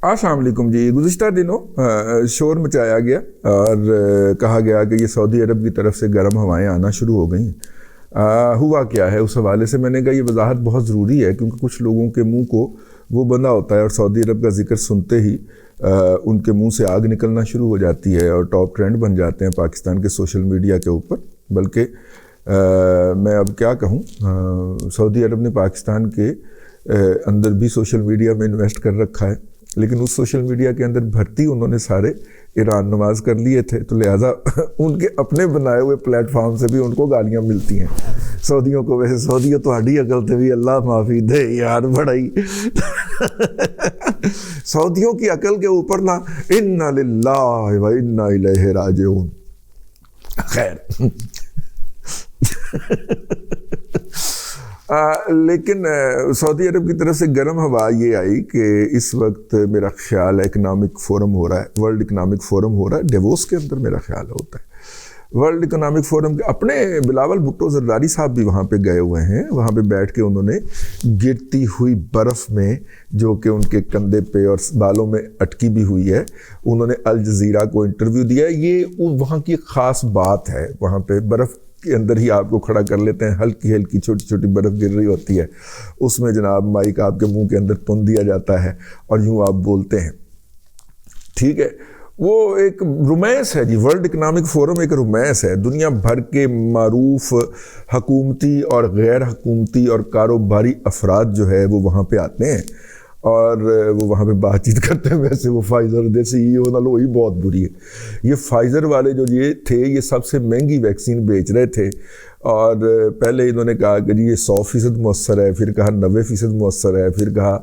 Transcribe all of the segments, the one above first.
السلام علیکم جی. گزشتہ دنوں شور مچایا گیا اور کہا گیا کہ یہ سعودی عرب کی طرف سے گرم ہوائیں آنا شروع ہو گئی ہیں. ہوا کیا ہے اس حوالے سے میں نے کہا یہ وضاحت بہت ضروری ہے, کیونکہ کچھ لوگوں کے منہ کو وہ بندہ ہوتا ہے اور سعودی عرب کا ذکر سنتے ہی ان کے منہ سے آگ نکلنا شروع ہو جاتی ہے اور ٹاپ ٹرینڈ بن جاتے ہیں پاکستان کے سوشل میڈیا کے اوپر. بلکہ میں اب کیا کہوں, سعودی عرب نے پاکستان کے اندر بھی سوشل میڈیا میں انویسٹ کر رکھا ہے, لیکن اس سوشل میڈیا کے اندر بھرتی انہوں نے سارے ایران نواز کر لیے تھے, تو لہٰذا ان کے اپنے بنائے ہوئے پلیٹ فارم سے بھی ان کو گالیاں ملتی ہیں سعودیوں کو. ویسے سعودیوں تو ہڈی عقل تھے بھی, اللہ معافی دے یار, بڑائی سعودیوں کی عقل کے اوپر نا انا للہ و انا الیہ راجعون. خیر لیکن سعودی عرب کی طرف سے گرم ہوا یہ آئی کہ اس وقت میرا خیال اکنامک فورم ہو رہا ہے, ورلڈ اکنامک فورم ہو رہا ہے ڈیووس کے اندر, میرا خیال ہوتا ہے ورلڈ اکنامک فورم کے. اپنے بلاول بھٹو زرداری صاحب بھی وہاں پہ گئے ہوئے ہیں, وہاں پہ بیٹھ کے انہوں نے گرتی ہوئی برف میں جو کہ ان کے کندھے پہ اور بالوں میں اٹکی بھی ہوئی ہے, انہوں نے الجزیرہ کو انٹرویو دیا. یہ وہاں کی خاص بات ہے, وہاں پہ برف کے اندر ہی آپ کو کھڑا کر لیتے ہیں, ہلکی ہلکی چھوٹی چھوٹی برف گر رہی ہوتی ہے, اس میں جناب مائک آپ کے منہ کے اندر تن دیا جاتا ہے اور یوں آپ بولتے ہیں. ٹھیک ہے, وہ ایک رومانس ہے جی. ورلڈ اکنامک فورم ایک رومانس ہے. دنیا بھر کے معروف حکومتی اور غیر حکومتی اور کاروباری افراد جو ہے وہ وہاں پہ آتے ہیں اور وہ وہاں پہ بات چیت کرتے ہیں. ویسے وہ فائزر دے سی ای او نہ لو, یہ بہت بری ہے. یہ فائزر والے جو یہ تھے یہ سب سے مہنگی ویکسین بیچ رہے تھے, اور پہلے انہوں نے کہا کہ جی یہ 100% مؤثر ہے, پھر کہا 90% مؤثر ہے, پھر کہا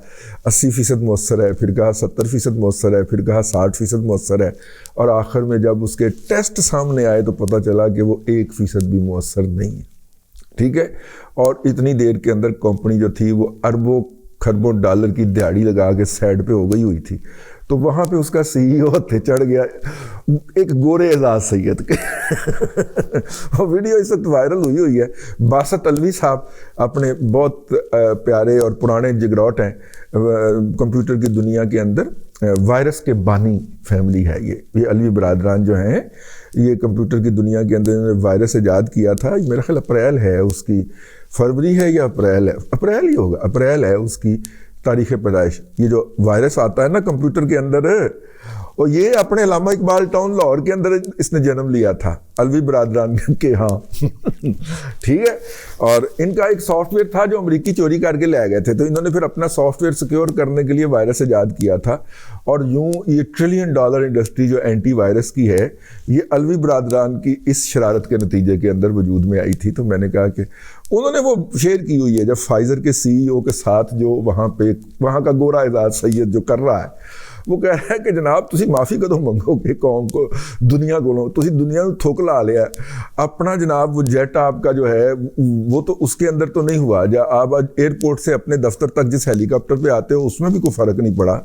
80% مؤثر ہے, پھر کہا 70% مؤثر ہے, پھر کہا 60% مؤثر ہے, اور آخر میں جب اس کے ٹیسٹ سامنے آئے تو پتہ چلا کہ وہ 1% بھی مؤثر نہیں ہے. ٹھیک ہے, اور اتنی دیر کے اندر کمپنی جو تھی وہ اربوں خربوں ڈالر کی دیہڑی لگا کے سائڈ پہ ہو گئی ہوئی تھی. تو وہاں پہ اس کا سی ای او تھے چڑھ گیا ایک گورے اعزاز سید کے وہ ویڈیو اس وقت وائرل ہوئی ہے. باسط الوی صاحب اپنے بہت پیارے اور پرانے جگروٹ ہیں کمپیوٹر کی دنیا کے اندر, وائرس کے بانی فیملی ہے یہ الوی برادران جو ہیں, یہ کمپیوٹر کی دنیا کے اندر انہوں نے وائرس ایجاد کیا تھا. میرا خیال اپریل ہے اس کی, فروری ہے یا اپریل ہے, اپریل ہی ہوگا, اپریل ہے اس کی تاریخ پیدائش. یہ جو وائرس آتا ہے نا کمپیوٹر کے اندر, اور یہ اپنے علامہ اقبال ٹاؤن لاہور کے اندر اس نے جنم لیا تھا الوی برادران کے ہاں. ٹھیک ہے, اور ان کا ایک سافٹ ویئر تھا جو امریکی چوری کر کے لے گئے تھے, تو انہوں نے پھر اپنا سافٹ ویئر سیکیور کرنے کے لیے وائرس ایجاد کیا تھا. اور یوں یہ $1 ٹریلین انڈسٹری جو اینٹی وائرس کی ہے یہ الوی برادران کی اس شرارت کے نتیجے کے اندر وجود میں آئی تھی. تو میں نے کہا کہ انہوں نے وہ شیئر کی ہوئی ہے جب فائزر کے سی ای او کے ساتھ جو وہاں کا گورا اعزاز سید جو کر رہا ہے, وہ کہہ رہا ہے کہ جناب تسی معافی کدوں منگو گے قوم کو, دنیا کو تسی دنیا کو تھوک لا لیا اپنا. جناب وہ جیٹ آپ کا جو ہے وہ تو اس کے اندر تو نہیں ہوا, آپ ایئرپورٹ سے اپنے دفتر تک جس ہیلی کاپٹر پہ آتے ہو اس میں بھی کوئی فرق نہیں پڑا,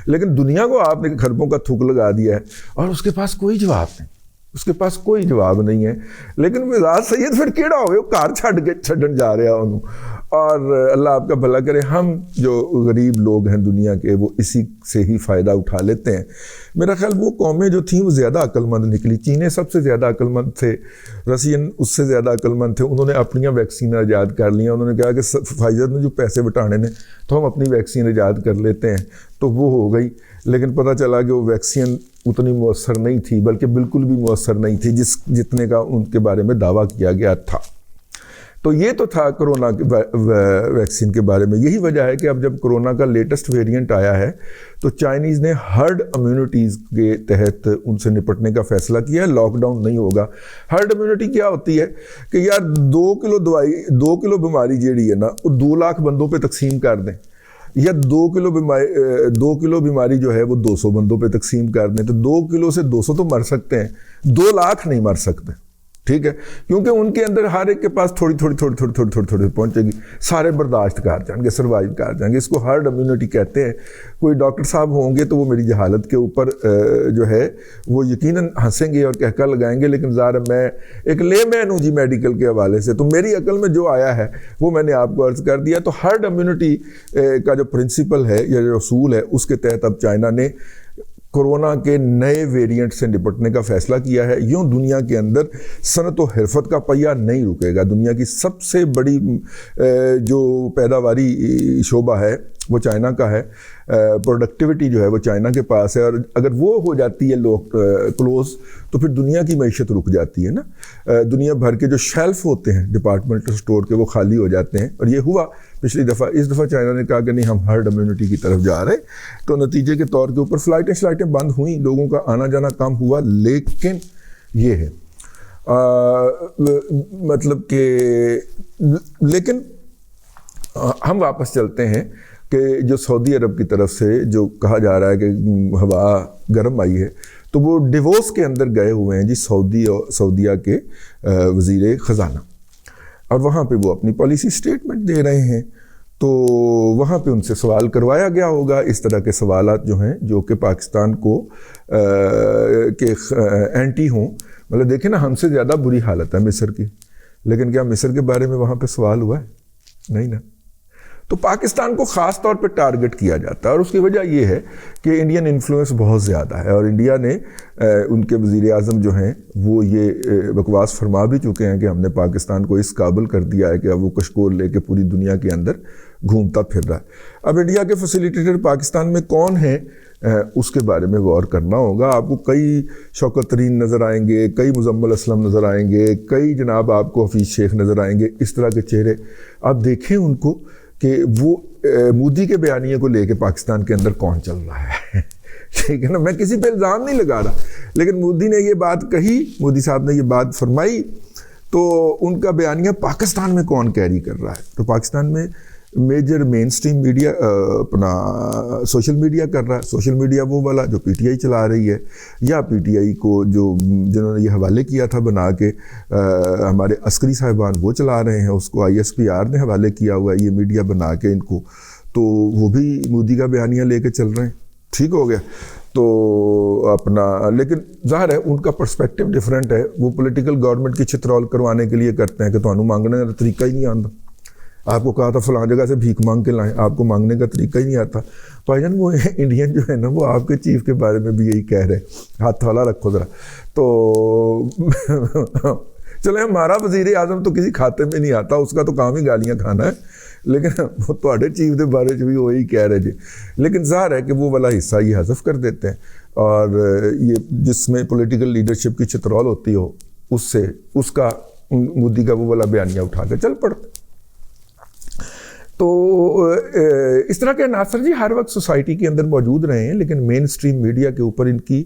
لیکن دنیا کو آپ نے خربوں کا تھوک لگا دیا ہے اور اس کے پاس کوئی جواب نہیں, اس کے پاس کوئی جواب نہیں ہے. لیکن اعزاز سید پھر کیڑا ہوئے وہ کار چھڈن جا رہا انہوں, اور اللہ آپ کا بھلا کرے. ہم جو غریب لوگ ہیں دنیا کے وہ اسی سے ہی فائدہ اٹھا لیتے ہیں. میرا خیال وہ قومیں جو تھیں وہ زیادہ عقل مند نکلی. چینیں سب سے زیادہ عقل مند تھے, رشین اس سے زیادہ عقل مند تھے. انہوں نے اپنی ویکسین ایجاد کر لیا. انہوں نے کہا کہ فائزر نے جو پیسے بٹانے نے تو ہم اپنی ویکسین ایجاد کر لیتے ہیں, تو وہ ہو گئی. لیکن پتہ چلا کہ وہ ویکسین اتنی مؤثر نہیں تھی, بلکہ بالکل بھی مؤثر نہیں تھی جتنے کا ان کے بارے میں دعویٰ کیا گیا تھا. تو یہ تو تھا کرونا کے ویکسین کے بارے میں. یہی وجہ ہے کہ اب جب کرونا کا لیٹسٹ ویریئنٹ آیا ہے تو چائنیز نے ہرڈ امیونٹیز کے تحت ان سے نپٹنے کا فیصلہ کیا ہے. لاک ڈاؤن نہیں ہوگا. ہرڈ امیونٹی کیا ہوتی ہے کہ یار 2 کلو بیماری جیڑی ہے نا وہ 2 لاکھ بندوں پہ تقسیم کر دیں, یا 2 کلو بیماری جو ہے وہ 200 بندوں پہ تقسیم کر دیں, تو 2 کلو سے 200 تو مر سکتے ہیں, 2 لاکھ نہیں مر سکتے. ٹھیک ہے, کیونکہ ان کے اندر ہر ایک کے پاس تھوڑی پہنچے گی, سارے برداشت کر جائیں گے, سروائیو کر جائیں گے. اس کو ہرڈ امیونٹی کہتے ہیں. کوئی ڈاکٹر صاحب ہوں گے تو وہ میری جہالت کے اوپر جو ہے وہ یقیناً ہنسیں گے اور کہکا لگائیں گے, لیکن ظاہر میں ایک لے مین ہوں جی میڈیکل کے حوالے سے, تو میری عقل میں جو آیا ہے وہ میں نے آپ کو عرض کر دیا. تو ہرڈ امیونٹی کا جو پرنسپل ہے یا جو اصول ہے اس کے تحت اب چائنا نے کورونا کے نئے ویریئنٹ سے نپٹنے کا فیصلہ کیا ہے. یوں دنیا کے اندر صنعت و حرفت کا پہیہ نہیں رکے گا. دنیا کی سب سے بڑی جو پیداواری شعبہ ہے وہ چائنا کا ہے, پروڈکٹیوٹی جو ہے وہ چائنا کے پاس ہے, اور اگر وہ ہو جاتی ہے لوگ کلوز تو پھر دنیا کی معیشت رک جاتی ہے نا. دنیا بھر کے جو شیلف ہوتے ہیں ڈپارٹمنٹل سٹور کے وہ خالی ہو جاتے ہیں, اور یہ ہوا پچھلی دفعہ. اس دفعہ چائنا نے کہا کہ نہیں, ہم ہرڈ امیونٹی کی طرف جا رہے, تو نتیجے کے طور کے اوپر فلائٹیں بند ہوئیں, لوگوں کا آنا جانا کم ہوا. لیکن یہ ہے مطلب کہ لیکن ہم واپس چلتے ہیں کہ جو سعودی عرب کی طرف سے جو کہا جا رہا ہے کہ ہوا گرم آئی ہے, تو وہ ڈیووس کے اندر گئے ہوئے ہیں جی سعودیہ کے وزیر خزانہ, اور وہاں پہ وہ اپنی پالیسی سٹیٹمنٹ دے رہے ہیں. تو وہاں پہ ان سے سوال کروایا گیا ہوگا, اس طرح کے سوالات جو ہیں جو کہ پاکستان کو کہ اینٹی ہوں. مطلب دیکھیں نا, ہم سے زیادہ بری حالت ہے مصر کی, لیکن کیا مصر کے بارے میں وہاں پہ سوال ہوا ہے؟ نہیں نا. تو پاکستان کو خاص طور پہ ٹارگٹ کیا جاتا ہے, اور اس کی وجہ یہ ہے کہ انڈین انفلوئنس بہت زیادہ ہے, اور انڈیا نے ان کے وزیر اعظم جو ہیں وہ یہ بکواس فرما بھی چکے ہیں کہ ہم نے پاکستان کو اس قابل کر دیا ہے کہ اب وہ کشکول لے کے پوری دنیا کے اندر گھومتا پھر رہا ہے. اب انڈیا کے فیسیلیٹیٹر پاکستان میں کون ہیں اس کے بارے میں غور کرنا ہوگا. آپ کو کئی شوکت ترین نظر آئیں گے, کئی مزمل اسلم نظر آئیں گے, کئی جناب آپ کو حفیظ شیخ نظر آئیں گے. اس طرح کے چہرے آپ دیکھیں ان کو کہ وہ مودی کے بیانیے کو لے کے پاکستان کے اندر کون چل رہا ہے. ٹھیک ہے نا, میں کسی پہ الزام نہیں لگا رہا, لیکن مودی نے یہ بات کہی, مودی صاحب نے یہ بات فرمائی, تو ان کا بیانیہ پاکستان میں کون کیری کر رہا ہے. تو پاکستان میں میجر مین سٹریم میڈیا اپنا سوشل میڈیا کر رہا ہے. سوشل میڈیا وہ والا جو پی ٹی آئی چلا رہی ہے, یا پی ٹی آئی کو جنہوں نے یہ حوالے کیا تھا بنا کے ہمارے عسکری صاحبان وہ چلا رہے ہیں, اس کو ISPR نے حوالے کیا ہوا ہے یہ میڈیا بنا کے ان کو, تو وہ بھی مودی کا بیانیہ لے کے چل رہے ہیں. ٹھیک ہو گیا. تو اپنا لیکن ظاہر ہے ان کا پرسپیکٹیو ڈفرینٹ ہے. وہ پولیٹیکل گورنمنٹ کی چھترول کروانے کے لیے کرتے ہیں کہ تمہیں مانگنے کا طریقہ ہی نہیں آتا. آپ کو کہا تھا فلاں جگہ سے بھیک مانگ کے لائیں, آپ کو مانگنے کا طریقہ ہی نہیں آتا. بھائی جان وہ انڈین جو ہے نا وہ آپ کے چیف کے بارے میں بھی یہی کہہ رہے ہیں, ہاتھ والا رکھو ذرا. تو چلے ہمارا وزیر اعظم تو کسی کھاتے میں نہیں آتا, اس کا تو کام ہی گالیاں کھانا ہے, لیکن وہ تھوڑے چیف کے بارے میں بھی وہی کہہ رہے جی. لیکن ظاہر ہے کہ وہ والا حصہ یہ حذف کر دیتے ہیں, اور یہ جس میں پولیٹیکل لیڈرشپ کی چترول ہوتی ہو اس سے اس کا مودی کا وہ والا بیانیہ اٹھا کے چل پڑتے. تو اس طرح کے عناصر جی ہر وقت سوسائٹی کے اندر موجود رہے ہیں, لیکن مین سٹریم میڈیا کے اوپر ان کی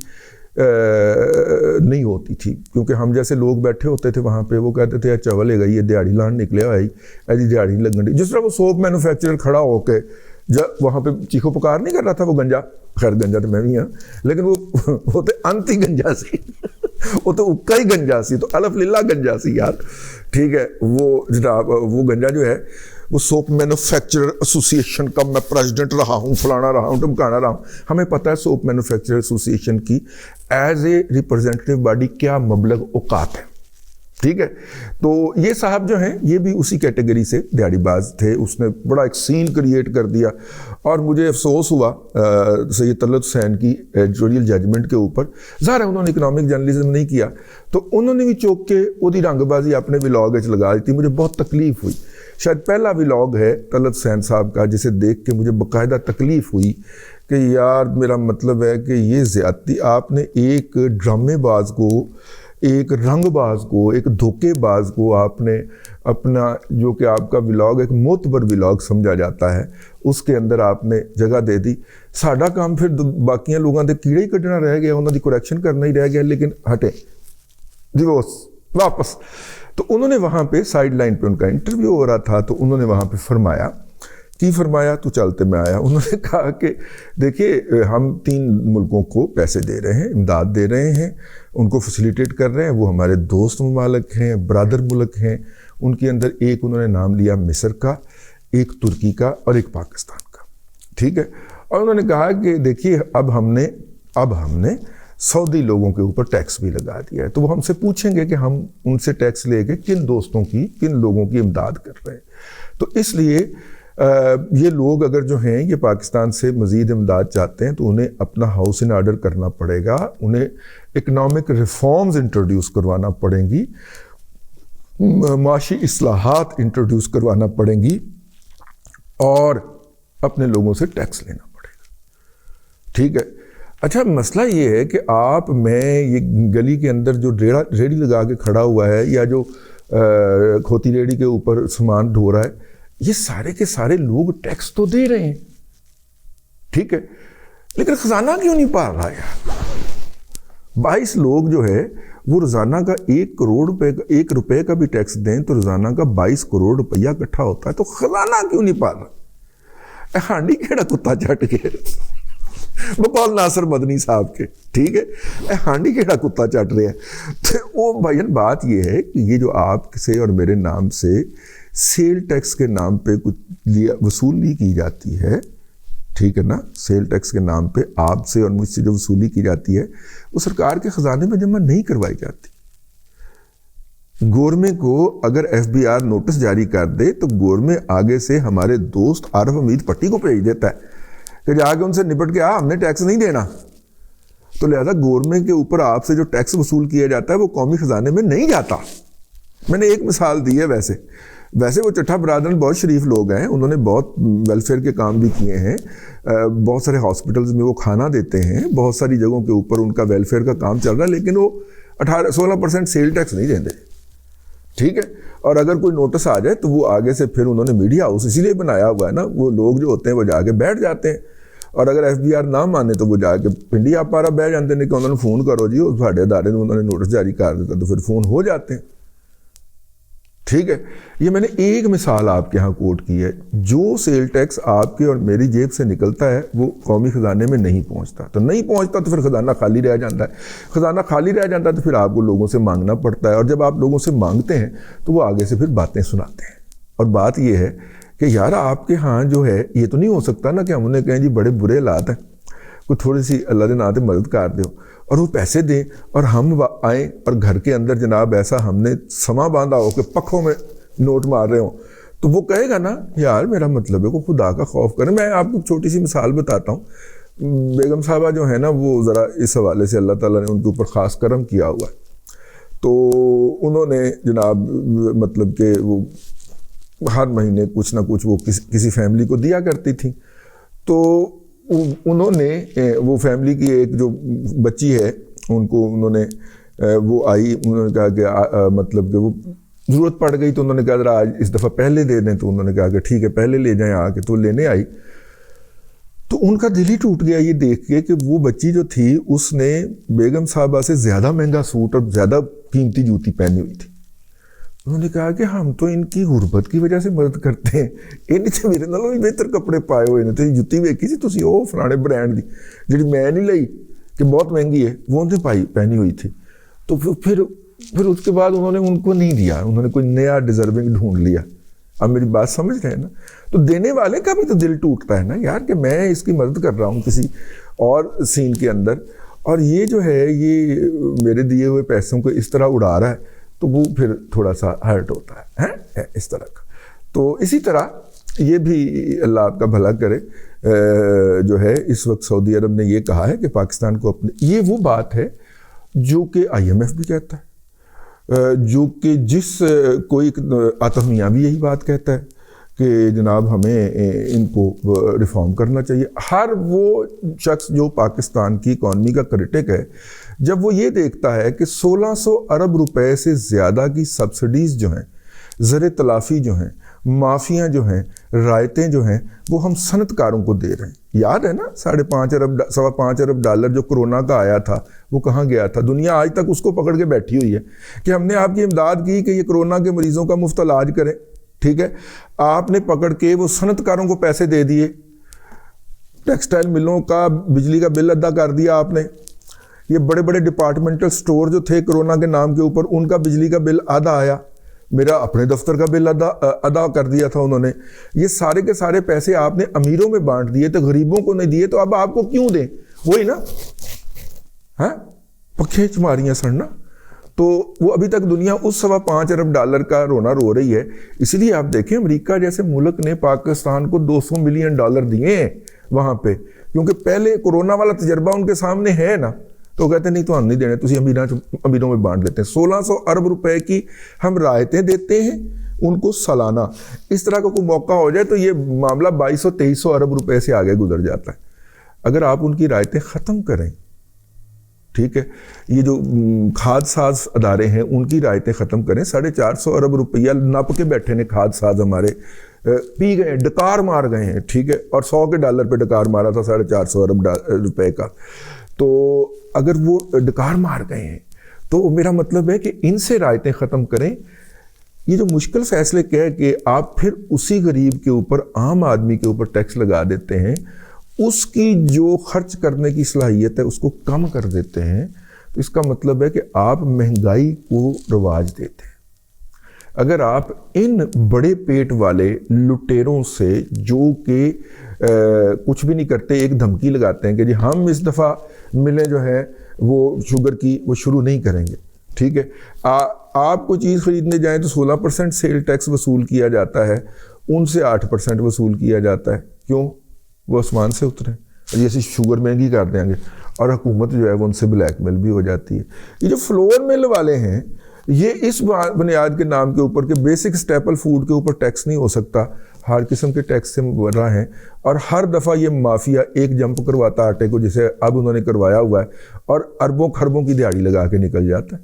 نہیں ہوتی تھی, کیونکہ ہم جیسے لوگ بیٹھے ہوتے تھے وہاں پہ, وہ کہتے تھے اچھا لے گا یہ دیہڑی لان نکلے آئی ایسی دیہڑی لگن. جس طرح وہ سوپ مینوفیکچرر کھڑا ہو کے جب وہاں پہ چیخو پکار نہیں کر رہا تھا, وہ گنجا, خیر گنجا تو میں بھی ہوں, لیکن وہ تو انت ہی گنجا سی, وہ تو اکا ہی گنجا سی, تو الف للہ گنجا سی یار. ٹھیک ہے, وہ جناب وہ گنجا جو ہے وہ سوپ مینوفیکچرر ایسوسی ایشن کا میں پریزیڈنٹ رہا ہوں, فلانا رہا ہوں, ٹمکانا رہا ہوں. ہمیں پتہ ہے سوپ مینوفیکچرر ایسوسی ایشن کی ایز اے ریپرزینٹیو باڈی کیا مبلغ اوقات ہے. ٹھیک ہے, تو یہ صاحب جو ہیں یہ بھی اسی کیٹیگری سے دیہڑی باز تھے. اس نے بڑا ایک سین کریٹ کر دیا, اور مجھے افسوس ہوا سید طلعت حسین کی ایڈیٹوریل ججمنٹ کے اوپر. ظاہر ہے انہوں نے اکنامک جرنلزم نہیں کیا, تو انہوں نے بھی چوک کے وہی رنگ بازی اپنے ولاگ لگا دی تھی. مجھے بہت تکلیف ہوئی. شاید پہلا ولاگ ہے طلعت حسین صاحب کا جسے دیکھ کے مجھے باقاعدہ تکلیف ہوئی کہ یار میرا مطلب ہے کہ یہ زیادتی, آپ نے ایک ڈرامے باز کو, ایک رنگ باز کو, ایک دھوکے باز کو آپ نے اپنا جو کہ آپ کا ولاگ ایک معتبر ولاگ سمجھا جاتا ہے اس کے اندر آپ نے جگہ دے دی. ساڈا کام پھر باقیاں لوگوں دے کیڑے ہی کڈنا رہ گیا, انہوں دی کریکشن کرنا ہی رہ گیا. لیکن ہٹے ڈیوورس واپس. تو انہوں نے وہاں پہ سائڈ لائن پہ ان کا انٹرویو ہو رہا تھا, تو انہوں نے وہاں پہ فرمایا کی فرمایا تو چلتے میں آیا. انہوں نے کہا کہ دیکھیے ہم 3 ملکوں کو پیسے دے رہے ہیں, امداد دے رہے ہیں, ان کو فیسیلیٹیٹ کر رہے ہیں, وہ ہمارے دوست ممالک ہیں, برادر ملک ہیں. ان کے اندر ایک انہوں نے نام لیا مصر کا, ایک ترکی کا اور ایک پاکستان کا, ٹھیک ہے. اور انہوں نے کہا کہ دیکھیے اب ہم نے سعودی لوگوں کے اوپر ٹیکس بھی لگا دیا ہے, تو وہ ہم سے پوچھیں گے کہ ہم ان سے ٹیکس لے کے کن لوگوں کی امداد کر رہے ہیں. تو اس لیے یہ لوگ اگر جو ہیں یہ پاکستان سے مزید امداد چاہتے ہیں تو انہیں اپنا ہاؤس ان آرڈر کرنا پڑے گا, انہیں اکنامک ریفارمز انٹروڈیوس کروانا پڑیں گی, معاشی اصلاحات انٹروڈیوس کروانا پڑیں گی, اور اپنے لوگوں سے ٹیکس لینا پڑے گا, ٹھیک ہے. اچھا مسئلہ یہ ہے کہ میں یہ گلی کے اندر جو ریڑھی لگا کے کھڑا ہوا ہے یا جو کھوتی ریڑھی کے اوپر سامان ڈھو رہا ہے, یہ سارے کے سارے لوگ ٹیکس تو دے رہے ہیں, ٹھیک ہے, لیکن خزانہ کیوں نہیں پال رہا یار؟ 22 لوگ جو ہے وہ روزانہ کا 1 کروڑ روپے کا 1 روپے کا بھی ٹیکس دیں تو روزانہ کا 22 کروڑ روپیہ اکٹھا ہوتا ہے, تو خزانہ کیوں نہیں پال رہا؟ ہانڈی کیڑا کتا چٹ کے بقول ناصر مدنی صاحب کے, ٹھیک ہے, ہانڈی کیڑا کتا چٹ رہے ہیں. تو وہ بھائین بات یہ ہے کہ یہ جو آپ سے اور میرے نام سے سیل ٹیکس کے نام پہ کچھ وصولی کی جاتی ہے, ٹھیک ہے نا, سیل ٹیکس کے نام پہ آپ سے اور مجھ سے جو وصولی کی جاتی ہے وہ سرکار کے خزانے میں جمع نہیں کروائی جاتی. گورنمنٹ کو اگر FBR نوٹس جاری کر دے تو گورنمنٹ آگے سے ہمارے دوست عارف حمید پٹی کو بھیج دیتا ہے کہ جا کے ان سے نپٹ کے ہم نے ٹیکس نہیں دینا. تو لہذا گورنمنٹ کے اوپر آپ سے جو ٹیکس وصول کیا جاتا ہے وہ قومی خزانے میں نہیں جاتا. میں نے ایک مثال دی ہے. ویسے وہ چٹھا برادران بہت شریف لوگ ہیں, انہوں نے بہت ویلفیئر کے کام بھی کیے ہیں, بہت سارے ہاسپٹلز میں وہ کھانا دیتے ہیں, بہت ساری جگہوں کے اوپر ان کا ویلفیئر کا کام چل رہا ہے, لیکن وہ 16% سیل ٹیکس نہیں دیتے, ٹھیک ہے. اور اگر کوئی نوٹس آ جائے تو وہ آگے سے پھر انہوں نے میڈیا ہاؤس اسی لیے بنایا ہوا ہے نا, وہ لوگ جو ہوتے ہیں وہ جا کے بیٹھ جاتے ہیں, اور اگر FBR نہ مانے تو وہ جا کے پنڈی آپ پارا بیٹھ جاتے ہیں کہ انہوں نے فون کرو جی, اور ساڑھے ادارے نے انہوں نے نوٹس جاری کر دیتا تو پھر فون ہو جاتے ہیں, ٹھیک ہے. یہ میں نے ایک مثال آپ کے ہاں کوٹ کی ہے. جو سیل ٹیکس آپ کے اور میری جیب سے نکلتا ہے وہ قومی خزانے میں نہیں پہنچتا, تو نہیں پہنچتا تو پھر خزانہ خالی رہ جاتا ہے. خزانہ خالی رہ جاتا ہے تو پھر آپ کو لوگوں سے مانگنا پڑتا ہے, اور جب آپ لوگوں سے مانگتے ہیں تو وہ آگے سے پھر باتیں سناتے ہیں. اور بات یہ ہے کہ یار آپ کے ہاں جو ہے یہ تو نہیں ہو سکتا نا کہ ہم انہیں کہیں جی بڑے برے حالات ہیں, کوئی تھوڑی سی اللہ دے نام مدد کر دو, اور وہ پیسے دیں اور ہم آئیں اور گھر کے اندر جناب ایسا ہم نے سما باندھا ہو کہ پکھوں میں نوٹ مار رہے ہوں, تو وہ کہے گا نا یار میرا مطلب ہے کہ خدا کا خوف کریں. میں آپ کو چھوٹی سی مثال بتاتا ہوں. بیگم صاحبہ جو ہے نا وہ ذرا اس حوالے سے اللہ تعالیٰ نے ان کے اوپر خاص کرم کیا ہوا ہے. تو انہوں نے جناب مطلب کہ وہ ہر مہینے کچھ نہ کچھ وہ کسی فیملی کو دیا کرتی تھیں. تو انہوں نے وہ فیملی کی ایک جو بچی ہے ان کو انہوں نے وہ آئی, انہوں نے کہا کہ مطلب کہ وہ ضرورت پڑ گئی تو انہوں نے کہا ذرا آج اس دفعہ پہلے دے دیں, تو انہوں نے کہا کہ ٹھیک ہے پہلے لے جائیں آ کے. تو لینے آئی تو ان کا دل ہی ٹوٹ گیا یہ دیکھ کے کہ وہ بچی جو تھی اس نے بیگم صاحبہ سے زیادہ مہنگا سوٹ اور زیادہ قیمتی جوتی پہنی ہوئی تھی. انہوں نے کہا کہ ہم تو ان کی غربت کی وجہ سے مدد کرتے ہیں, انہیں تو میرے نالوں بھی بہتر کپڑے پائے ہوئے نے, تو جوتی ویکھی سی تسی وہ فلانے برانڈ دی جی میں نہیں لئی کہ بہت مہنگی ہے, وہ انہیں پہنی ہوئی تھی. تو پھر اس کے بعد انہوں نے ان کو نہیں دیا, انہوں نے کوئی نیا ڈیزرونگ ڈھونڈ لیا. اب میری بات سمجھ رہے ہیں نا, تو دینے والے کا بھی تو دل ٹوٹتا ہے نا یار کہ میں اس کی مدد کر رہا ہوں کسی اور سین کے اندر, اور یہ جو ہے یہ میرے دیے ہوئے پیسوں کو اس طرح اڑا رہا ہے, تو وہ پھر تھوڑا سا ہرٹ ہوتا ہے اس طرح کا. تو اسی طرح یہ بھی اللہ آپ کا بھلا کرے جو ہے اس وقت سعودی عرب نے یہ کہا ہے کہ پاکستان کو اپنے, یہ وہ بات ہے جو کہ IMF بھی کہتا ہے, جو کہ جس کوئی عاطف میاں بھی یہی بات کہتا ہے کہ جناب ہمیں ان کو ریفارم کرنا چاہیے. ہر وہ شخص جو پاکستان کی اکانومی کا کرٹک ہے, جب وہ یہ دیکھتا ہے کہ 1600 ارب روپے سے زیادہ کی سبسڈیز جو ہیں, زر تلافی جو ہیں, معافیاں جو ہیں, رعایتیں جو ہیں, وہ ہم صنعت کاروں کو دے رہے ہیں. یاد ہے نا 5.5 ارب ڈالر جو کرونا کا آیا تھا وہ کہاں گیا تھا؟ دنیا آج تک اس کو پکڑ کے بیٹھی ہوئی ہے کہ ہم نے آپ کی امداد کی کہ یہ کرونا کے مریضوں کا مفت علاج کریں, ٹھیک ہے. آپ نے پکڑ کے وہ صنعت کاروں کو پیسے دے دیے, ٹیکسٹائل ملوں کا بجلی کا بل ادا کر دیا آپ نے. یہ بڑے بڑے ڈپارٹمنٹل سٹور جو تھے کرونا کے نام کے اوپر, ان کا بجلی کا بل آدھا آیا, میرا اپنے دفتر کا بل ادا کر دیا تھا انہوں نے. یہ سارے کے سارے پیسے آپ نے امیروں میں بانٹ دیے, تو غریبوں کو نہیں دیے, تو اب آپ کو کیوں دیں؟ وہی نا, ہاں پکھے چماریاں سڑنا. تو وہ ابھی تک دنیا اس $5.25 ارب کا رونا رو رہی ہے. اسی لیے آپ دیکھیں امریکہ جیسے ملک نے پاکستان کو $200 ملین دیے ہیں وہاں پہ, کیونکہ پہلے کورونا والا تجربہ ان کے سامنے ہے نا, تو کہتے ہیں نہیں تو ہم نہیں دینے, تسی امیروں میں بانٹ دیتے ہیں. 1600 ارب روپے کی ہم رعایتیں دیتے ہیں ان کو سالانہ. اس طرح کا کوئی موقع ہو جائے تو یہ معاملہ 2200-2300 ارب روپے سے آگے گزر جاتا ہے. اگر آپ ان کی رعایتیں ختم کریں, ٹھیک ہے, یہ جو کھاد ساز ادارے ہیں ان کی رعایتیں ختم کریں. 450 ارب روپیہ نپ کے بیٹھے نے کھاد ساز ہمارے, پی گئے, ڈکار مار گئے ہیں, ٹھیک ہے, اور $100 پہ ڈکار مارا تھا 450 ارب روپے کا. تو اگر وہ ڈکار مار گئے ہیں تو میرا مطلب ہے کہ ان سے رعایتیں ختم کریں. یہ جو مشکل فیصلے کہہ کہ آپ پھر اسی غریب کے اوپر, عام آدمی کے اوپر ٹیکس لگا دیتے ہیں, اس کی جو خرچ کرنے کی صلاحیت ہے اس کو کم کر دیتے ہیں, تو اس کا مطلب ہے کہ آپ مہنگائی کو رواج دیتے ہیں. اگر آپ ان بڑے پیٹ والے لٹیروں سے جو کہ کچھ بھی نہیں کرتے, ایک دھمکی لگاتے ہیں کہ جی ہم اس دفعہ ملیں جو ہے وہ شوگر کی وہ شروع نہیں کریں گے, ٹھیک ہے, آپ کو چیز خریدنے جائیں تو 16% سیل ٹیکس وصول کیا جاتا ہے, ان سے 8% وصول کیا جاتا ہے. کیوں؟ وہ آسمان سے اترے, جیسے شوگر مہنگی کر دیں گے, اور حکومت جو ہے وہ ان سے بلیک میل بھی ہو جاتی ہے. یہ جو فلور مل والے ہیں, یہ اس بنیاد کے نام کے اوپر کہ بیسک سٹیپل فوڈ کے اوپر ٹیکس نہیں ہو سکتا, ہر قسم کے ٹیکس سے مبرہ ہیں, اور ہر دفعہ یہ مافیا ایک جمپ کرواتا آٹے کو, جسے اب انہوں نے کروایا ہوا ہے, اور اربوں خربوں کی دیہڑی لگا کے نکل جاتا ہے.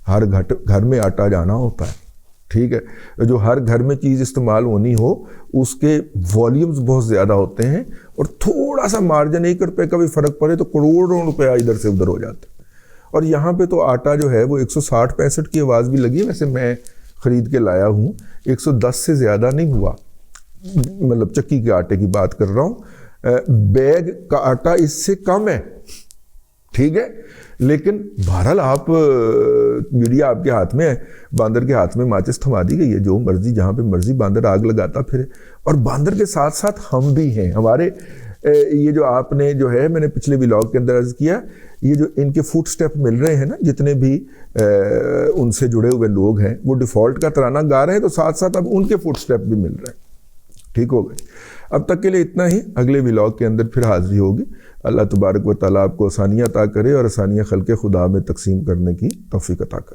ہر گھر میں آٹا جانا ہوتا ہے, ٹھیک ہے, جو ہر گھر میں چیز استعمال ہونی ہو اس کے والیومز بہت زیادہ ہوتے ہیں, اور تھوڑا سا مارجن 1 روپے کا بھی فرق پڑے تو کروڑوں روپیہ ادھر سے ادھر ہو جاتا ہے. اور یہاں پہ تو آٹا جو ہے وہ 160-65 کی آواز بھی لگی ہے, ویسے میں خرید کے لایا ہوں, 110 سے زیادہ نہیں ہوا, مطلب چکی کے آٹے کی بات کر رہا ہوں. بیگ کا آٹا اس سے کم ہے, ٹھیک ہے, لیکن بہرحال آپ میڈیا آپ کے ہاتھ میں ہے, باندر کے ہاتھ میں ماچس تھما دی گئی ہے, جو مرضی جہاں پہ مرضی باندر آگ لگاتا پھرے. اور باندر کے ساتھ ساتھ ہم بھی ہیں. ہمارے یہ جو آپ نے جو ہے, میں نے پچھلے ولاگ کے اندر عرض کیا, یہ جو ان کے فوٹ سٹیپ مل رہے ہیں نا, جتنے بھی ان سے جڑے ہوئے لوگ ہیں وہ ڈیفالٹ کا ترانہ گا رہے ہیں, تو ساتھ ساتھ اب ان کے فوٹ سٹیپ بھی مل رہے ہیں. ٹھیک ہو گئے. اب تک کے لیے اتنا ہی. اگلے ولاگ کے اندر پھر حاضری ہوگی. اللہ تبارک و تعالیٰ آپ کو آسانیاں عطا کرے, اور آسانیاں خلق خدا میں تقسیم کرنے کی توفیق عطا کرے.